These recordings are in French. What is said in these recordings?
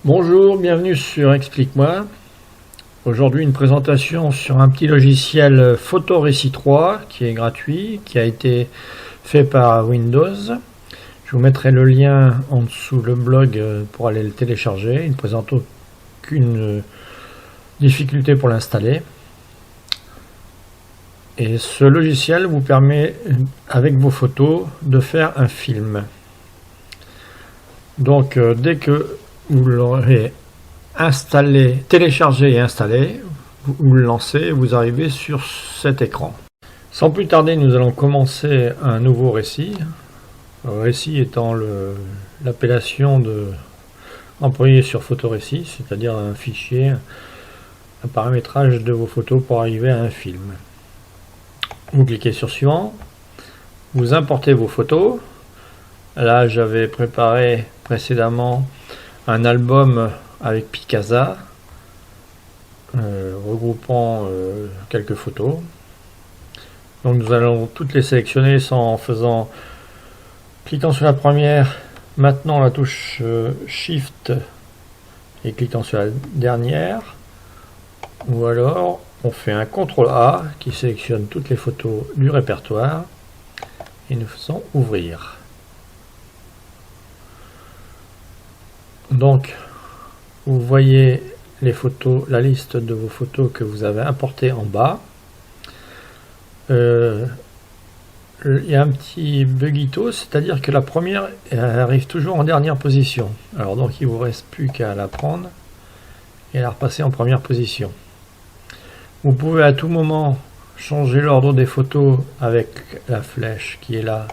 Bonjour, bienvenue sur Explique-moi. Aujourd'hui, une présentation sur un petit logiciel Photorécit 3 qui est gratuit, qui a été fait par Windows. Je vous mettrai le lien en dessous le blog pour aller le télécharger. Il ne présente aucune difficulté pour l'installer. Et ce logiciel vous permet, avec vos photos, de faire un film. Donc, dès que vous l'aurez installé, téléchargé et installé, vous le lancez, vous arrivez sur cet écran. Sans plus tarder, nous allons commencer un nouveau récit. Récit étant l'appellation employée sur Photorécit, c'est-à-dire un fichier, un paramétrage de vos photos pour arriver à un film. Vous cliquez sur suivant, vous importez vos photos. Là, j'avais préparé précédemment un album avec Picasa, regroupant quelques photos. Donc nous allons toutes les sélectionner en cliquant sur la première, maintenant la touche Shift et cliquant sur la dernière, ou alors on fait un CTRL A qui sélectionne toutes les photos du répertoire et nous faisons ouvrir. Donc vous voyez les photos, la liste de vos photos que vous avez importées en bas. Il y a un petit bugito, c'est-à-dire que la première arrive toujours en dernière position. Alors donc il ne vous reste plus qu'à la prendre et la repasser en première position. Vous pouvez à tout moment changer l'ordre des photos avec la flèche qui est là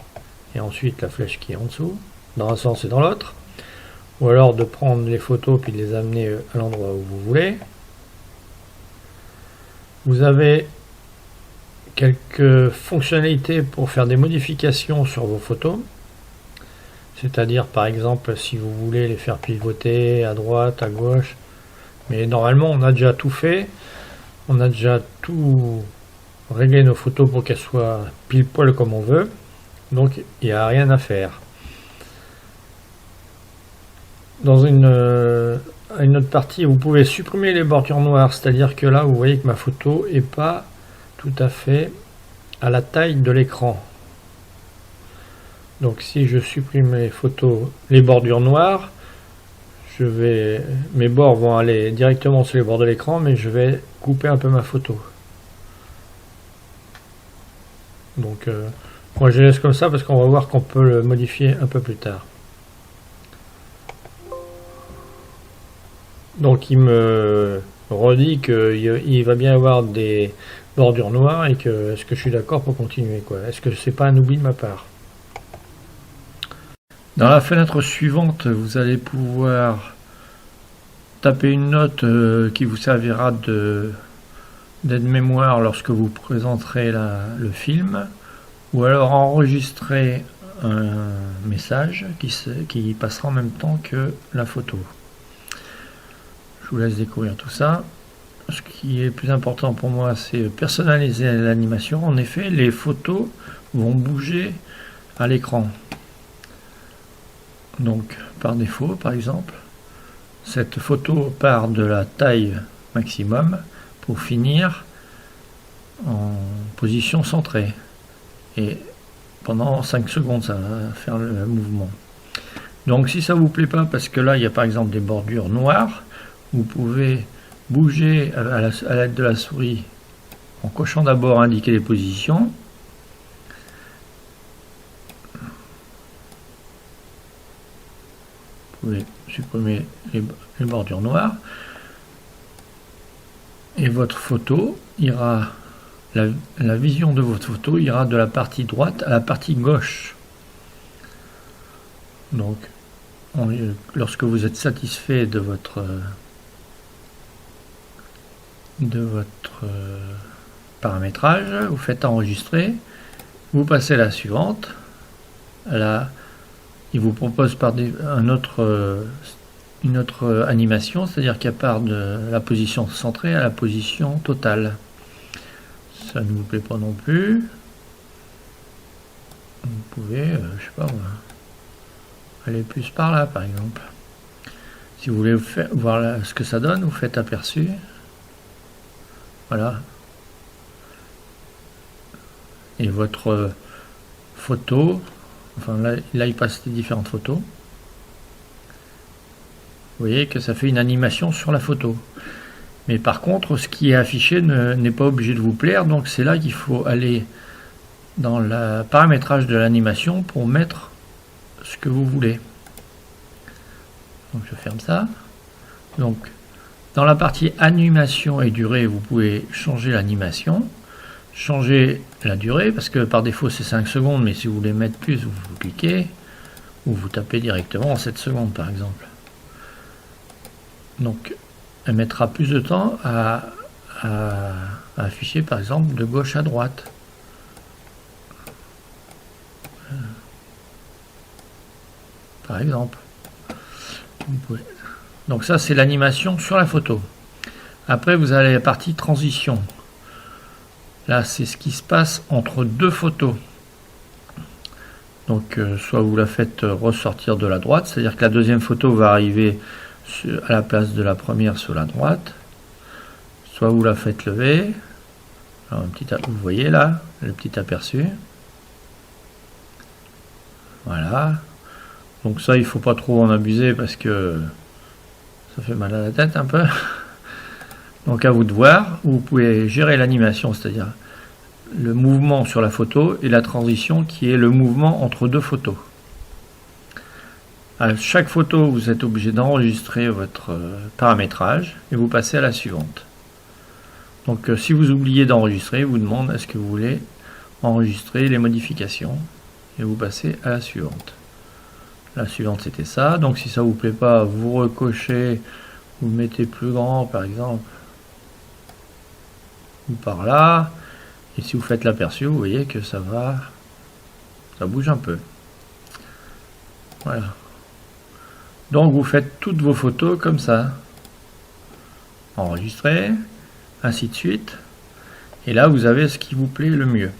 et ensuite la flèche qui est en dessous, dans un sens et dans l'autre. Ou alors de prendre les photos puis de les amener à l'endroit où vous voulez. Vous avez quelques fonctionnalités pour faire des modifications sur vos photos. C'est-à-dire par exemple si vous voulez les faire pivoter à droite, à gauche. Mais normalement on a déjà tout fait. On a déjà tout réglé nos photos pour qu'elles soient pile poil comme on veut. Donc il n'y a rien à faire. Dans une autre partie, vous pouvez supprimer les bordures noires, c'est-à-dire que là, vous voyez que ma photo n'est pas tout à fait à la taille de l'écran. Donc si je supprime les bordures noires, mes bords vont aller directement sur les bords de l'écran, mais je vais couper un peu ma photo. Donc moi je laisse comme ça parce qu'on va voir qu'on peut le modifier un peu plus tard. Donc il me redit qu'il va bien avoir des bordures noires et que est-ce que je suis d'accord pour continuer quoi. Est-ce que c'est pas un oubli de ma part? Dans la fenêtre suivante, vous allez pouvoir taper une note qui vous servira d'aide-mémoire lorsque vous présenterez le film, ou alors enregistrer un message qui passera en même temps que la photo. Je vous laisse découvrir tout ça. Ce qui est plus important pour moi, c'est personnaliser l'animation. En effet, les photos vont bouger à l'écran. Donc, par défaut, par exemple, cette photo part de la taille maximum pour finir en position centrée. Et pendant 5 secondes, ça va faire le mouvement. Donc, si ça ne vous plaît pas, parce que là, il y a par exemple des bordures noires, vous pouvez bouger à l'aide de la souris en cochant d'abord indiquer les positions. Vous pouvez supprimer les bordures noires. Et votre photo ira, la vision de votre photo ira de la partie droite à la partie gauche. Donc, lorsque vous êtes satisfait de votre paramétrage, vous faites enregistrer, vous passez à la suivante. Là, il vous propose une autre animation, c'est-à-dire qu'elle part de la position centrée à la position totale. Ça ne vous plaît pas non plus. Vous pouvez, je sais pas, aller plus par là, par exemple. Si vous voulez voir ce que ça donne, vous faites aperçu. Voilà. Et votre photo, enfin là il passe les différentes photos. Vous voyez que ça fait une animation sur la photo. Mais par contre, ce qui est affiché n'est pas obligé de vous plaire, donc c'est là qu'il faut aller dans le paramétrage de l'animation pour mettre ce que vous voulez. Donc je ferme ça. Donc dans la partie animation et durée, vous pouvez changer l'animation, changer la durée, parce que par défaut c'est 5 secondes, mais si vous voulez mettre plus, vous cliquez, ou vous tapez directement en 7 secondes par exemple. Donc elle mettra plus de temps à afficher par exemple de gauche à droite. Par exemple. Donc ça c'est l'animation sur la photo. Après vous avez la partie transition. Là c'est ce qui se passe entre deux photos. Donc soit vous la faites ressortir de la droite, c'est-à-dire que la deuxième photo va arriver à la place de la première sur la droite, soit vous la faites lever. Alors, vous voyez là le petit aperçu. Voilà. Donc ça il faut pas trop en abuser parce que ça fait mal à la tête un peu. Donc à vous de voir. Vous pouvez gérer l'animation, c'est-à-dire le mouvement sur la photo, et la transition qui est le mouvement entre deux photos. À chaque photo, vous êtes obligé d'enregistrer votre paramétrage et vous passez à la suivante. Donc si vous oubliez d'enregistrer, vous demande est-ce que vous voulez enregistrer les modifications, et vous passez à la suivante. La suivante c'était ça. Donc si ça vous plaît pas, vous recochez, vous le mettez plus grand par exemple, ou par là. Et si vous faites l'aperçu, vous voyez que ça bouge un peu. Voilà. Donc vous faites toutes vos photos comme ça. Enregistrer, ainsi de suite. Et là vous avez ce qui vous plaît le mieux.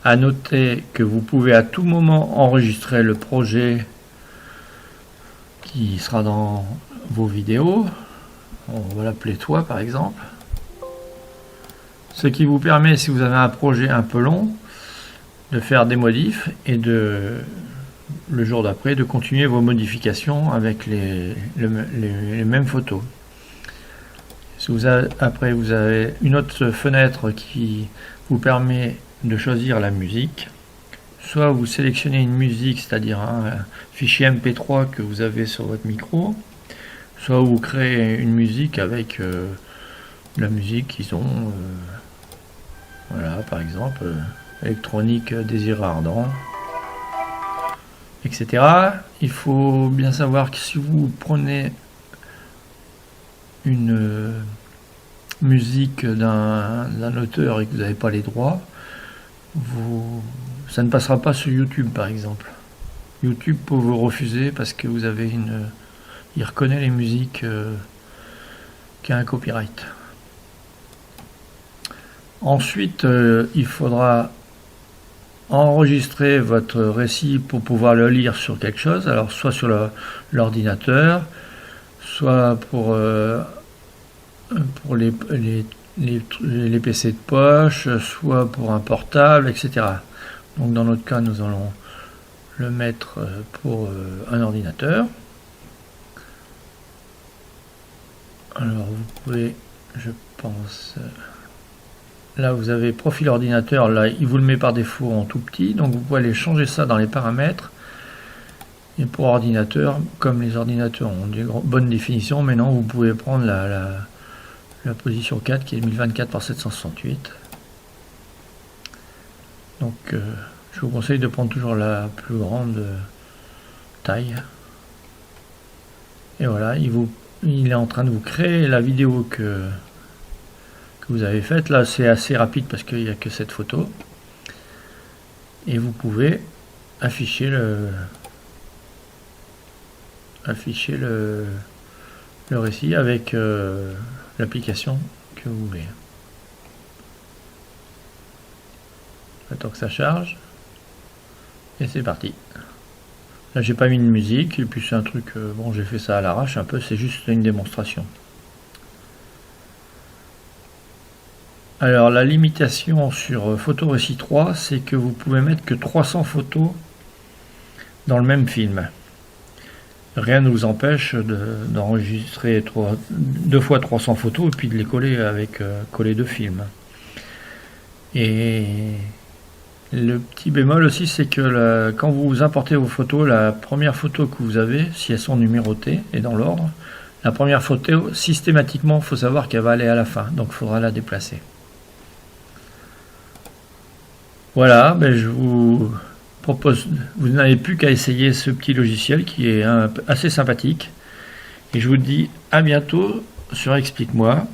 À noter que vous pouvez à tout moment enregistrer le projet qui sera dans vos vidéos. On va l'appeler toi par exemple. Ce qui vous permet, si vous avez un projet un peu long, de faire des modifs et le jour d'après de continuer vos modifications avec les mêmes photos. Si après vous avez une autre fenêtre qui vous permet de choisir la musique. Soit vous sélectionnez une musique, c'est-à-dire un fichier MP3 que vous avez sur votre micro, soit vous créez une musique avec la musique qu'ils ont, voilà, par exemple électronique désir ardent, etc. Il faut bien savoir que si vous prenez une musique d'un auteur et que vous n'avez pas les droits, ça ne passera pas sur YouTube par exemple. YouTube peut vous refuser parce que vous avez il reconnaît les musiques qui a un copyright. Ensuite, il faudra enregistrer votre récit pour pouvoir le lire sur quelque chose, alors soit sur l'ordinateur, soit pour les PC de poche, soit pour un portable, etc. Donc dans notre cas, nous allons le mettre pour un ordinateur. Alors vous pouvez, je pense, là vous avez profil ordinateur, là il vous le met par défaut en tout petit, donc vous pouvez aller changer ça dans les paramètres. Et pour ordinateur, comme les ordinateurs ont des bonnes définitions, maintenant vous pouvez prendre la position 4 qui est 1024 par 768. Donc je vous conseille de prendre toujours la plus grande taille. Et voilà, il est en train de vous créer la vidéo que vous avez faite. Là c'est assez rapide parce qu'il n'y a que cette photo. Et vous pouvez afficher le récit avec l'application que vous voulez. Attends que ça charge et c'est parti. Là j'ai pas mis de musique, et puis c'est un truc, bon j'ai fait ça à l'arrache un peu, c'est juste une démonstration. Alors la limitation sur Photorécit 3, c'est que vous pouvez mettre que 300 photos dans le même film. Rien ne vous empêche d'enregistrer 2 fois 300 photos et puis de les coller avec coller 2 films. Et le petit bémol aussi, c'est que quand vous importez vos photos, la première photo que vous avez, si elles sont numérotées et dans l'ordre, la première photo, systématiquement, il faut savoir qu'elle va aller à la fin, donc il faudra la déplacer. Voilà, ben je vous propose, vous n'avez plus qu'à essayer ce petit logiciel qui est assez sympathique. Et je vous dis à bientôt sur Explique-moi.